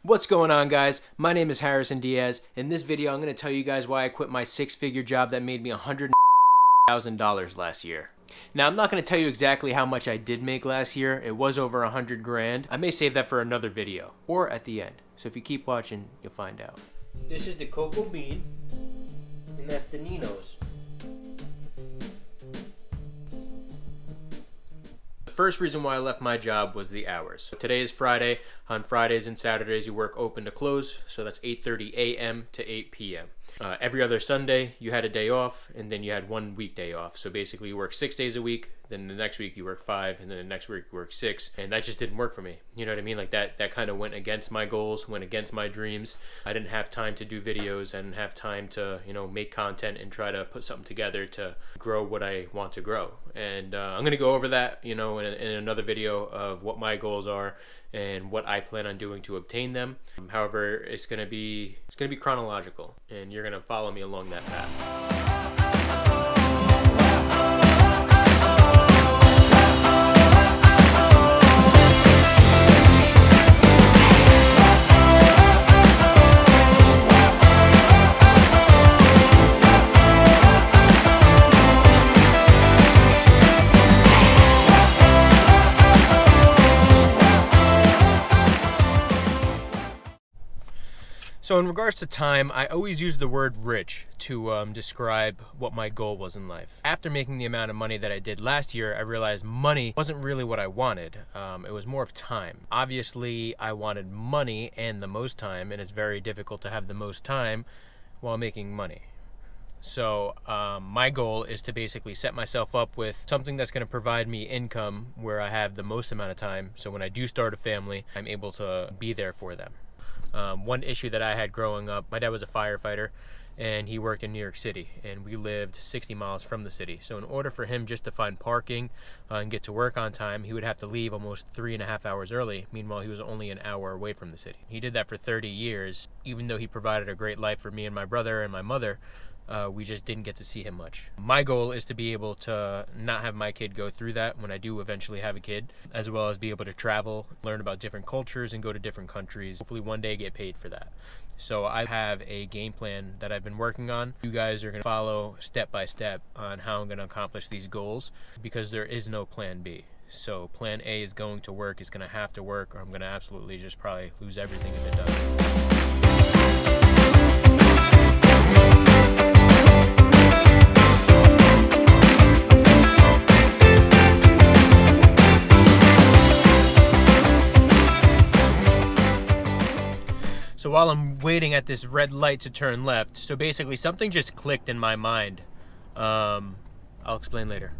What's going on, guys? My name is Harrison Diaz. In this video, I'm going to tell you guys why I quit my six-figure job that made me $100,000 last year. Now, I'm not going to tell you exactly how much I did make last year. It was over 100 grand. I may save that for another video or at the end. So if you keep watching, you'll find out. This is the cocoa bean, and that's the Ninos. The first reason why I left my job was the hours. Today is Friday. On Fridays and Saturdays, you work open to close, so that's 8:30 a.m. to 8 p.m. Every other Sunday, you had a day off, and then you had 1 weekday off. So basically, you work 6 days a week, then the next week you work 5, and then the next week you work 6, and that just didn't work for me. You know what I mean? Like that kind of went against my goals, went against my dreams. I didn't have time to do videos. I didn't have time to, make content and try to put something together to grow what I want to grow. And I'm gonna go over that, in another video of what my goals are and what I plan on doing to obtain them. However, it's gonna be chronological, and you're gonna follow me along that path. So in regards to time, I always use the word rich to describe what my goal was in life. After making the amount of money that I did last year, I realized money wasn't really what I wanted. It was more of time. Obviously, I wanted money and the most time, and it's very difficult to have the most time while making money. So my goal is to basically set myself up with something that's going to provide me income where I have the most amount of time. So when I do start a family, I'm able to be there for them. One issue that I had growing up, my dad was a firefighter and he worked in New York City, and we lived 60 miles from the city. So in order for him just to find parking and get to work on time, he would have to leave almost 3.5 hours early. Meanwhile, he was only an hour away from the city. He did that for 30 years. Even though he provided a great life for me and my brother and my mother, we just didn't get to see him much. My goal is to be able to not have my kid go through that when I do eventually have a kid, as well as be able to travel, learn about different cultures, and go to different countries. Hopefully one day get paid for that. So I have a game plan that I've been working on. You guys are going to follow step by step on how I'm going to accomplish these goals, because there is no plan B. So plan A is going to work, it's going to have to work, or I'm going to absolutely just probably lose everything if it doesn't. So while I'm waiting at this red light to turn left, so basically something just clicked in my mind. I'll explain later.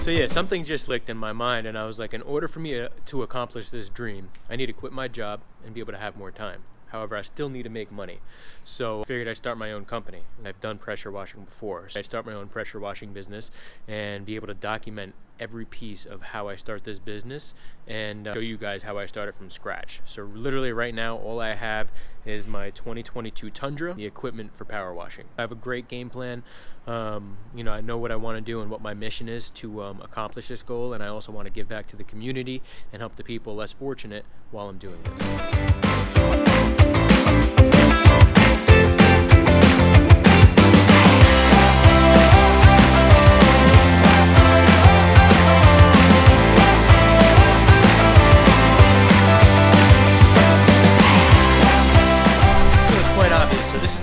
So yeah, something just clicked in my mind, and I was like, in order for me to accomplish this dream, I need to quit my job and be able to have more time. However, I still need to make money. So I figured I'd start my own company. I've done pressure washing before. So I'd start my own pressure washing business and be able to document every piece of how I start this business and show you guys how I started from scratch. So literally right now, all I have is my 2022 Tundra, the equipment for power washing. I have a great game plan. I know what I want to do and what my mission is to accomplish this goal, and I also want to give back to the community and help the people less fortunate while I'm doing this.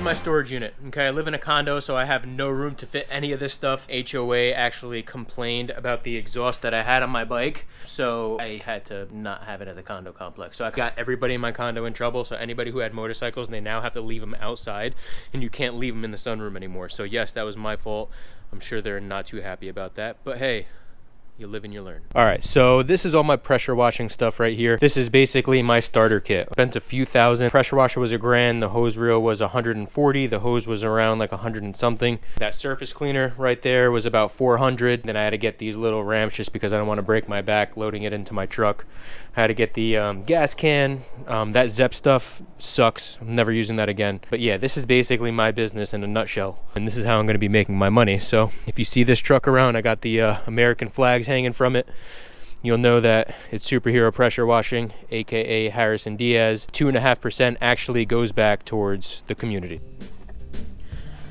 My storage unit. Okay, I live in a condo, so I have no room to fit any of this stuff. HOA actually complained about the exhaust that I had on my bike, so I had to not have it at the condo complex. So I got everybody in my condo in trouble. So anybody who had motorcycles, and they now have to leave them outside, and you can't leave them in the sunroom anymore. So yes, that was my fault. I'm sure they're not too happy about that, but hey, You live and you learn. All right, so this is all my pressure washing stuff right here. This is basically my starter kit. Spent a few thousand. Pressure washer was $1,000. The hose reel was 140. The hose was around like 100 and something. That surface cleaner right there was about 400. Then I had to get these little ramps just because I don't want to break my back loading it into my truck. I had to get the gas can. That Zep stuff sucks. I'm never using that again. But yeah, this is basically my business in a nutshell. And this is how I'm going to be making my money. So if you see this truck around, I got the American flags hanging from it. You'll know that it's Superhero Pressure Washing, aka Harrison Diaz. 2.5% actually goes back towards the community.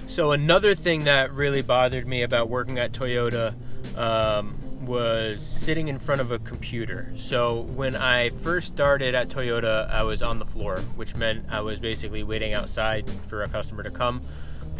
So another thing that really bothered me about working at Toyota was sitting in front of a computer. So when I first started at Toyota, I was on the floor, which meant I was basically waiting outside for a customer to come,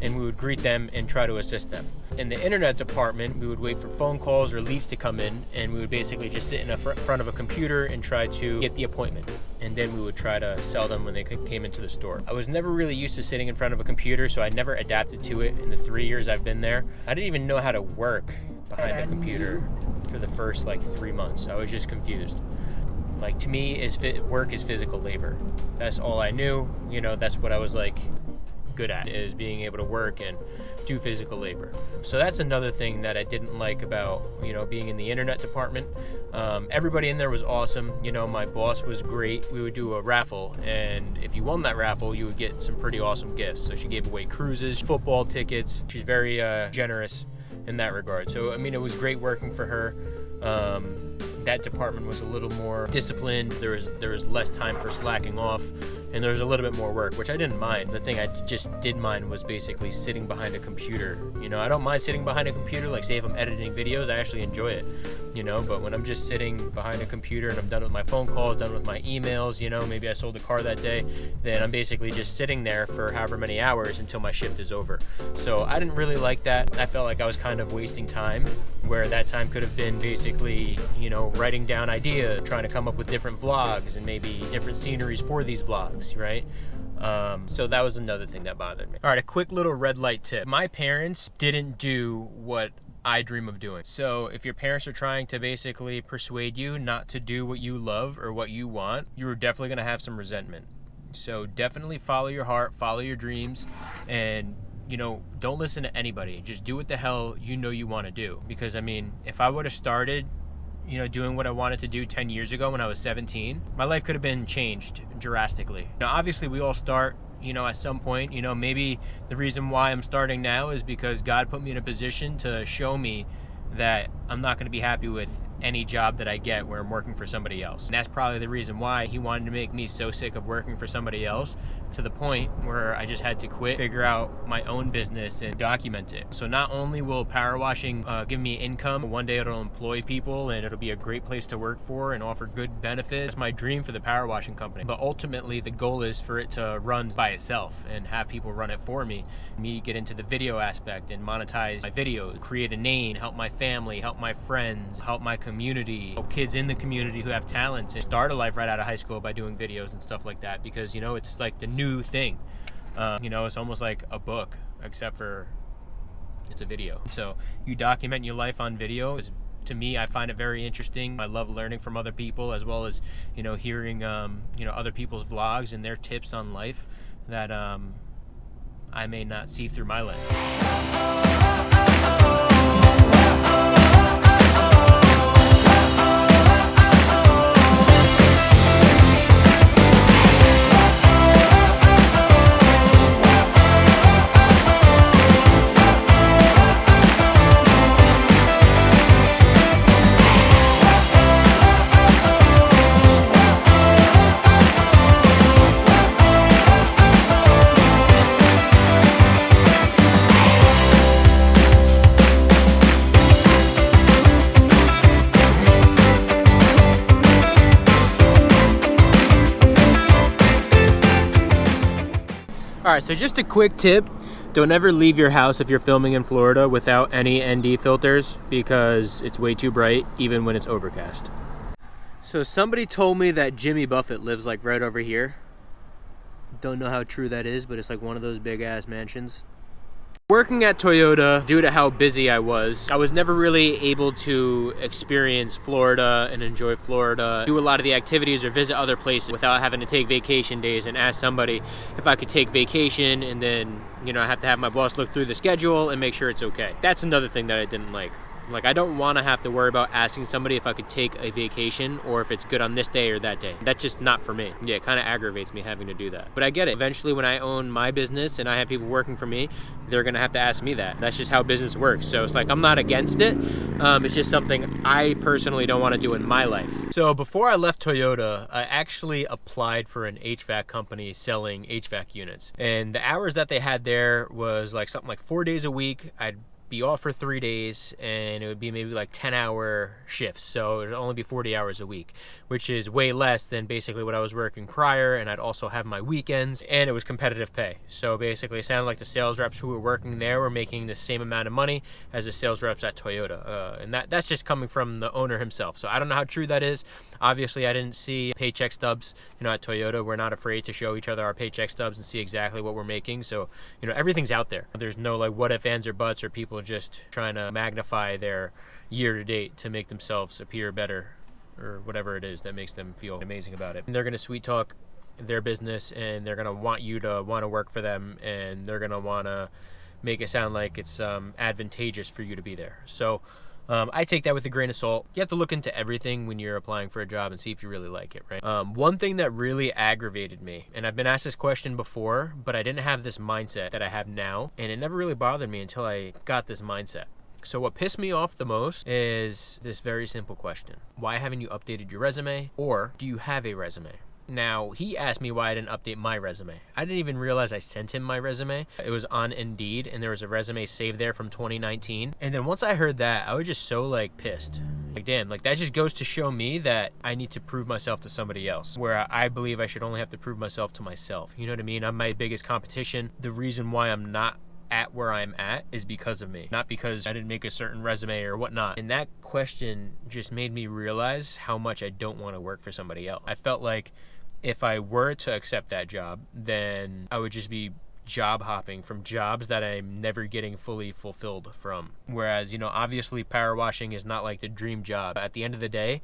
and we would greet them and try to assist them. In the internet department, we would wait for phone calls or leads to come in, and we would basically just sit in front of a computer and try to get the appointment. And then we would try to sell them when they came into the store. I was never really used to sitting in front of a computer, so I never adapted to it in the 3 years I've been there. I didn't even know how to work behind a computer for the first 3 months. I was just confused. To me, work is physical labor. That's all I knew. That's what I was good at, is being able to work and do physical labor. So that's another thing that I didn't like about being in the internet department. Everybody in there was awesome. My boss was great. We would do a raffle, and if you won that raffle, you would get some pretty awesome gifts. So she gave away cruises, football tickets. She's very generous in that regard. So it was great working for her. That department was a little more disciplined. There was less time for slacking off, and there was a little bit more work, which I didn't mind. The thing I just did mind was basically sitting behind a computer. I don't mind sitting behind a computer, say if I'm editing videos, I actually enjoy it. But when I'm just sitting behind a computer and I'm done with my phone calls, done with my emails, maybe I sold a car that day, then I'm basically just sitting there for however many hours until my shift is over. So I didn't really like that. I felt like I was kind of wasting time, where that time could have been basically, writing down ideas, trying to come up with different vlogs and maybe different sceneries for these vlogs, right? So that was another thing that bothered me. All right, a quick little red light tip. My parents didn't do what I dream of doing. So if your parents are trying to basically persuade you not to do what you love or what you want, you're definitely going to have some resentment. So definitely follow your heart, follow your dreams, and don't listen to anybody. Just do what the hell you want to do. Because if I would have started doing what I wanted to do 10 years ago when I was 17, my life could have been changed drastically. Now, obviously, we all start, at some point. Maybe the reason why I'm starting now is because God put me in a position to show me that I'm not going to be happy with any job that I get where I'm working for somebody else. And that's probably the reason why He wanted to make me so sick of working for somebody else, to the point where I just had to quit, figure out my own business, and document it. So not only will power washing give me income, one day it'll employ people and it'll be a great place to work for and offer good benefits. It's my dream for the power washing company. But ultimately the goal is for it to run by itself and have people run it for me. Me get into the video aspect and monetize my videos, create a name, help my family, help my friends, help my community, help kids in the community who have talents, and start a life right out of high school by doing videos and stuff like that. Because it's like the new thing. It's almost like a book, except for it's a video. So you document your life on video. To me, I find it very interesting. I love learning from other people, as well as hearing other people's vlogs and their tips on life that I may not see through my lens. Alright, so just a quick tip. Don't ever leave your house if you're filming in Florida without any ND filters, because it's way too bright even when it's overcast. So somebody told me that Jimmy Buffett lives right over here. Don't know how true that is, but it's one of those big ass mansions. Working at Toyota, due to how busy I was never really able to experience Florida and enjoy Florida, do a lot of the activities or visit other places without having to take vacation days and ask somebody if I could take vacation, and then, you know, I have to have my boss look through the schedule and make sure it's okay. That's another thing that I didn't like. Like, I don't want to have to worry about asking somebody if I could take a vacation or if it's good on this day or that day. That's just not for me. Yeah, it kind of aggravates me having to do that. But I get it. Eventually, when I own my business and I have people working for me, they're going to have to ask me that. That's just how business works. So it's like, I'm not against it. It's just something I personally don't want to do in my life. So before I left Toyota, I actually applied for an HVAC company selling HVAC units. And the hours that they had there was like something like 4 days a week. I'd be off for 3 days, and it would be maybe like 10-hour shifts, so it would only be 40 hours a week, which is way less than basically what I was working prior. And I'd also have my weekends, and it was competitive pay. So basically it sounded like the sales reps who were working there were making the same amount of money as the sales reps at Toyota, and that's just coming from the owner himself. So I don't know how true that is. Obviously I didn't see paycheck stubs. You know, at Toyota we're not afraid to show each other our paycheck stubs and see exactly what we're making. So, you know, everything's out there. There's no like what if, ands, or buts, or people just trying to magnify their year to date to make themselves appear better, or whatever it is that makes them feel amazing about it. And they're going to sweet talk their business, and they're going to want you to want to work for them, and they're going to want to make it sound like it's advantageous for you to be there. So I take that with a grain of salt. You have to look into everything when you're applying for a job and see if you really like it, right? One thing that really aggravated me, and I've been asked this question before, but I didn't have this mindset that I have now, and it never really bothered me until I got this mindset. So what pissed me off the most is this very simple question. Why haven't you updated your resume? Or do you have a resume? Now, he asked me why I didn't update my resume. I didn't even realize I sent him my resume. It was on Indeed, and there was a resume saved there from 2019. And then once I heard that, I was just so like pissed. Like, damn, like that just goes to show me that I need to prove myself to somebody else, where I believe I should only have to prove myself to myself. You know what I mean? I'm my biggest competition. The reason why I'm not at where I'm at is because of me, not because I didn't make a certain resume or whatnot. And that question just made me realize how much I don't want to work for somebody else. I felt like if I were to accept that job, then I would just be job hopping from jobs that I'm never getting fully fulfilled from. Whereas, you know, obviously power washing is not like the dream job. At the end of the day,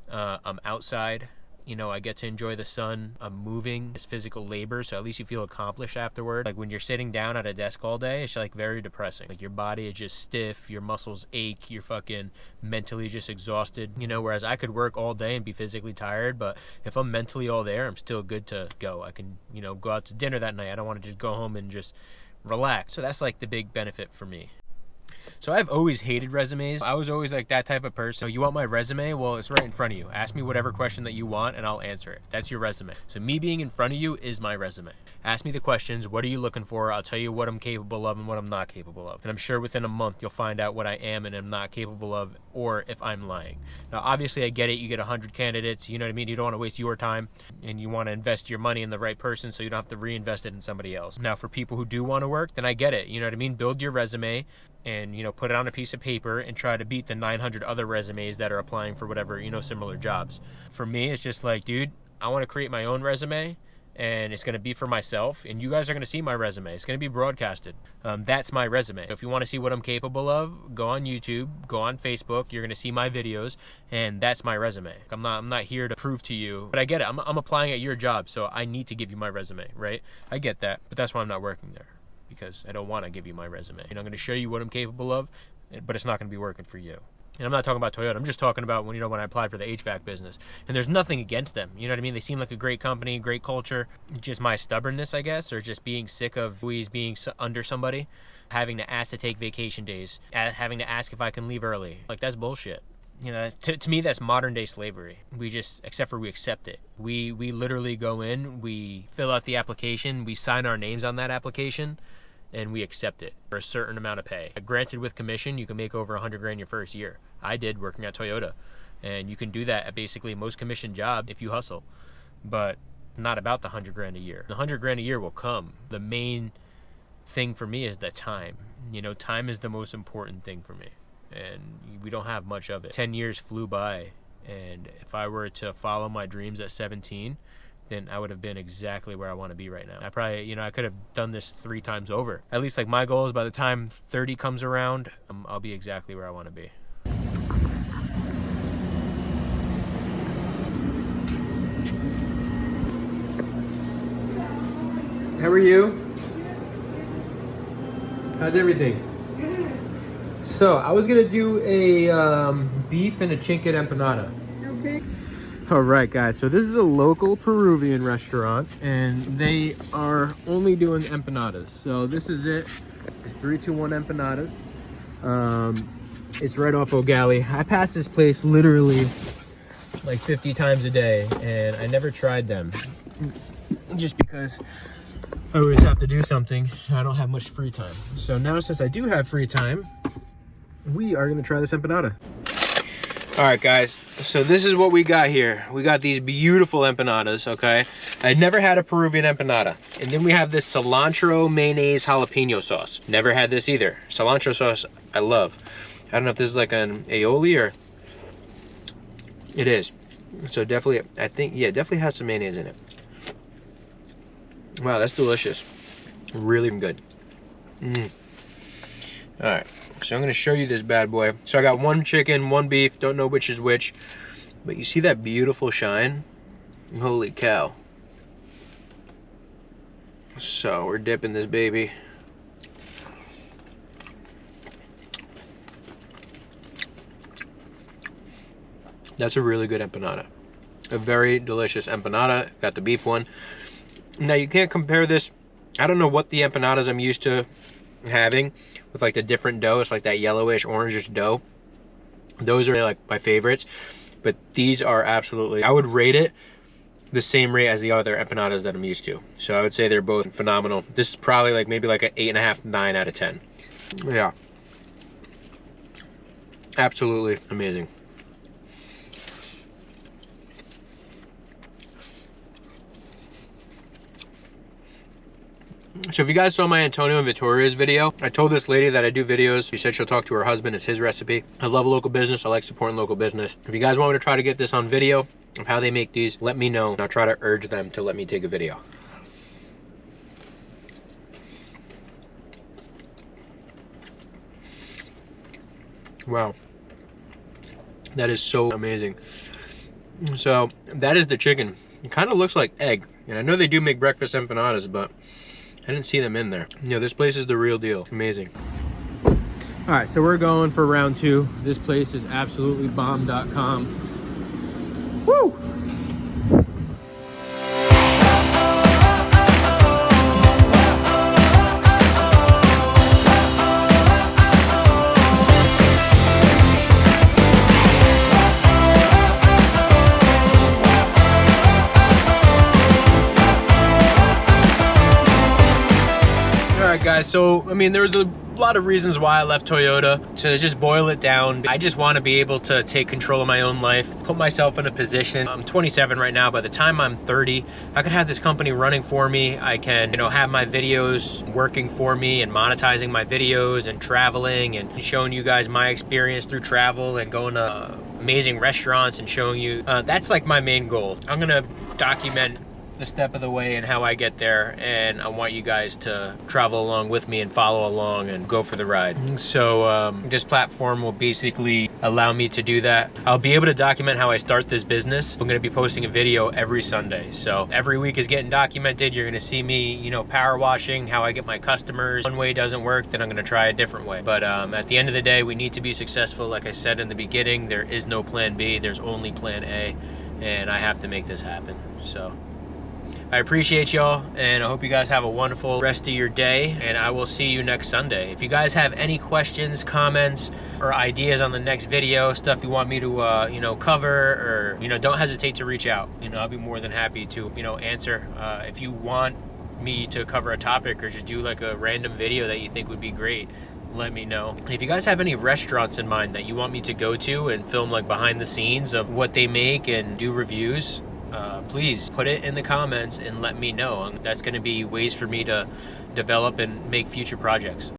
I'm outside. You know, I get to enjoy the sun. I'm moving. It's physical labor, so at least you feel accomplished afterward. Like when you're sitting down at a desk all day, it's like very depressing. Like your body is just stiff, your muscles ache, you're fucking mentally just exhausted. You know, whereas I could work all day and be physically tired, but if I'm mentally all there, I'm still good to go. I can, you know, go out to dinner that night. I don't want to just go home and just relax. So that's like the big benefit for me. So I've always hated resumes. I was always like that type of person. So you want my resume? Well, it's right in front of you. Ask me whatever question that you want and I'll answer it. That's your resume. So me being in front of you is my resume. Ask me the questions. What are you looking for? I'll tell you what I'm capable of and what I'm not capable of. And I'm sure within a month you'll find out what I am and am not capable of, or if I'm lying. Now, obviously I get it. You get 100 candidates. You know what I mean? You don't want to waste your time, and you want to invest your money in the right person so you don't have to reinvest it in somebody else. Now, for people who do want to work, then I get it. You know what I mean? Build your resume and, you know, put it on a piece of paper and try to beat the 900 other resumes that are applying for whatever, you know, similar jobs. For me, it's just like, dude, I want to create my own resume, and it's going to be for myself, and you guys are going to see my resume. It's going to be broadcasted. That's my resume. If you want to see what I'm capable of, go on YouTube, go on Facebook. You're going to see my videos, and that's my resume. I'm not here to prove to you, but I get it. I'm applying at your job, so I need to give you my resume, right? I get that, but that's why I'm not working there, because I don't want to give you my resume. And I'm going to show you what I'm capable of, but it's not going to be working for you. And I'm not talking about Toyota. I'm just talking about when I applied for the HVAC business. And there's nothing against them. You know what I mean? They seem like a great company, great culture. Just my stubbornness, I guess, or just being sick of always being under somebody, having to ask to take vacation days, having to ask if I can leave early. Like, that's bullshit. You know, to me, that's modern day slavery. We accept it. We literally go in, we fill out the application, we sign our names on that application, and we accept it for a certain amount of pay. Granted, with commission, you can make over 100 grand your first year. I did, working at Toyota, and you can do that at basically most commission job if you hustle, but not about the 100 grand a year. The 100 grand a year will come. The main thing for me is the time. You know, time is the most important thing for me, and we don't have much of it. 10 years flew by, and if I were to follow my dreams at 17, then I would have been exactly where I want to be right now. I probably, you know, I could have done this 3 times over. At least like my goal is by the time 30 comes around, I'll be exactly where I want to be. How are you? How's everything? So I was gonna do a beef and a chicken empanada. Okay. All right, guys. So this is a local Peruvian restaurant, and they are only doing empanadas. So this is it. It's 321 empanadas. It's right off Ogali. I pass this place literally like 50 times a day, and I never tried them just because I always have to do something. I don't have much free time. So now, since I do have free time, we are gonna try this empanada. All right, guys, so this is what we got here. We got these beautiful empanadas, okay? I'd never had a Peruvian empanada. And then we have this cilantro mayonnaise jalapeno sauce. Never had this either. Cilantro sauce, I love. I don't know if this is like an aioli or... It is. So definitely, I think, yeah, definitely has some mayonnaise in it. Wow, that's delicious. Really good. All right, so I'm gonna show you this bad boy. So I got 1 chicken, 1 beef, don't know which is which, but you see that beautiful shine? Holy cow. So we're dipping this baby. That's a really good empanada. A very delicious empanada. Got the beef one. Now you can't compare this. I don't know what the empanadas I'm used to having with like the different dough. It's like that yellowish, orangish dough. Those are like my favorites. But these are absolutely, I would rate it the same rate as the other empanadas that I'm used to. So I would say they're both phenomenal. This is probably like maybe like an 8.5, 9 out of 10. Yeah. Absolutely amazing. So if you guys saw my Antonio and Vittoria's video, I told this lady that I do videos. She said she'll talk to her husband. It's his recipe. I love local business. I like supporting local business. If you guys want me to try to get this on video of how they make these, let me know. I'll try to urge them to let me take a video. Wow. That is so amazing. So that is the chicken. It kind of looks like egg. And I know they do make breakfast empanadas, but I didn't see them in there. You know, this place is the real deal. Amazing. All right, so we're going for round 2. This place is absolutely bomb.com. Woo! Guys, so I mean, there was a lot of reasons why I left Toyota. To just boil it down, I just want to be able to take control of my own life, put myself in a position. I'm 27 right now. By the time I'm 30, I could have this company running for me. I can, you know, have my videos working for me and monetizing my videos and traveling and showing you guys my experience through travel and going to amazing restaurants and showing you. That's like my main goal. I'm gonna document the step of the way and how I get there, and I want you guys to travel along with me and follow along and go for the ride. So this platform will basically allow me to do that. I'll be able to document how I start this business. I'm going to be posting a video every Sunday, so every week is getting documented. You're going to see me, you know, power washing, how I get my customers. One way doesn't work, then I'm going to try a different way. But at the end of the day, we need to be successful. Like I said in the beginning, there is no plan B, there's only plan A, and I have to make this happen. So I appreciate y'all, and I hope you guys have a wonderful rest of your day, and I will see you next Sunday. If you guys have any questions, comments, or ideas on the next video, stuff you want me to, you know, cover, or, you know, don't hesitate to reach out. You know, I'll be more than happy to, you know, answer. If you want me to cover a topic or just do like a random video that you think would be great, let me know. If you guys have any restaurants in mind that you want me to go to and film like behind the scenes of what they make and do reviews, please put it in the comments and let me know. That's going to be ways for me to develop and make future projects.